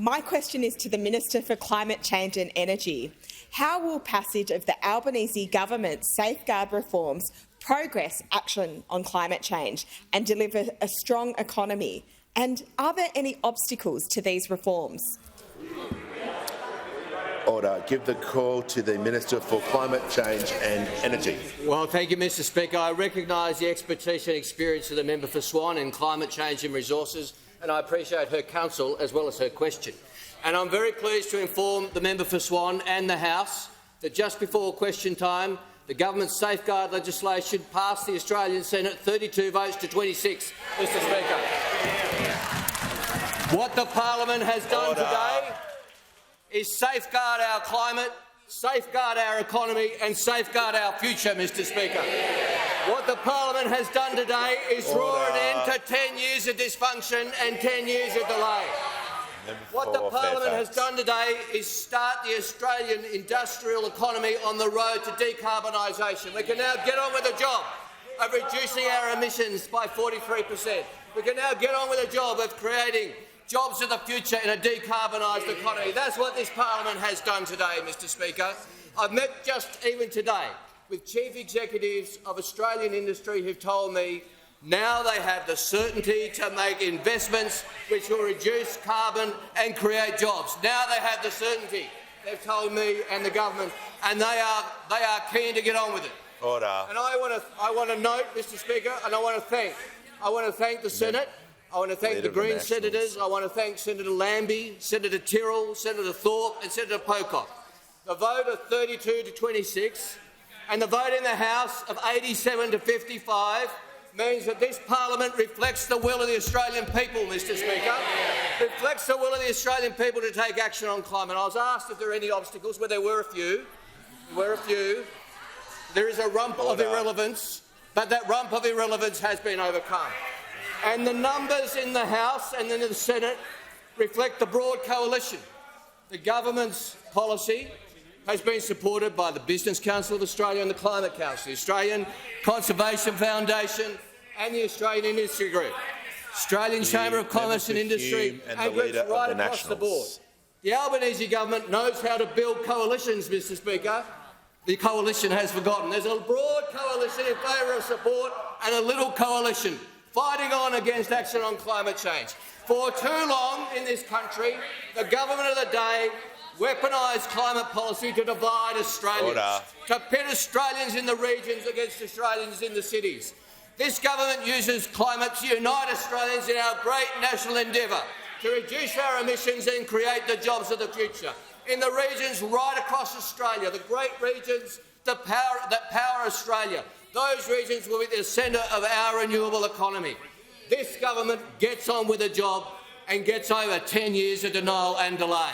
My question is to the Minister for Climate Change and Energy. How will passage of the Albanese government's safeguard reforms progress action on climate change and deliver a strong economy? And are there any obstacles to these reforms? Order. Give the call to the Minister for Climate Change and Energy. Well, thank you, Mr Speaker. I recognise the expertise and experience of the member for Swan in climate change and resources, and I appreciate her counsel as well as her question. And I'm very pleased to inform the member for Swan and the House that just before question time, the government's safeguard legislation passed the Australian Senate 32 votes to 26, Mr Speaker. What the parliament has done today is safeguard our climate, safeguard our economy and safeguard our future, Mr Speaker. What the parliament has done today is draw an end to 10 years of dysfunction and 10 years of delay. What the parliament has done today is start the Australian industrial economy on the road to decarbonisation. We can now get on with the job of reducing our emissions by 43%. We can now get on with the job of creating jobs of the future in a decarbonised economy. That's what this parliament has done today, Mr Speaker. I've met just even today with chief executives of Australian industry who've told me now they have the certainty to make investments which will reduce carbon and create jobs. Now they have the certainty, they've told me and the government, and they are keen to get on with it. Order. And I want to note, Mr Speaker, and I want to thank the Senate. I want to thank the Green senators. I want to thank Senator Lambie, Senator Tyrrell, Senator Thorpe and Senator Pocock. The vote of 32 to 26 and the vote in the House of 87 to 55 means that this parliament reflects the will of the Australian people, Mr Speaker. Reflects the will of the Australian people to take action on climate. I was asked if there are any obstacles. Well, there were a few. There is a rump of irrelevance, but that rump of irrelevance has been overcome. And the numbers in the House and in the Senate reflect the broad coalition. The government's policy has been supported by the Business Council of Australia and the Climate Council, the Australian Conservation Foundation and the Australian Industry Group, Australian Chamber of Commerce and Industry and groups right across the board. The Albanese government knows how to build coalitions, Mr Speaker. The coalition has forgotten. There's a broad coalition in favour of support and a little coalition fighting on against action on climate change. For too long in this country, the government of the day weaponised climate policy to divide Australians, to pit Australians in the regions against Australians in the cities. This government uses climate to unite Australians in our great national endeavour to reduce our emissions and create the jobs of the future. In the regions right across Australia, the great regions that power Australia, those regions will be the centre of our renewable economy. This government gets on with the job and gets over 10 years of denial and delay.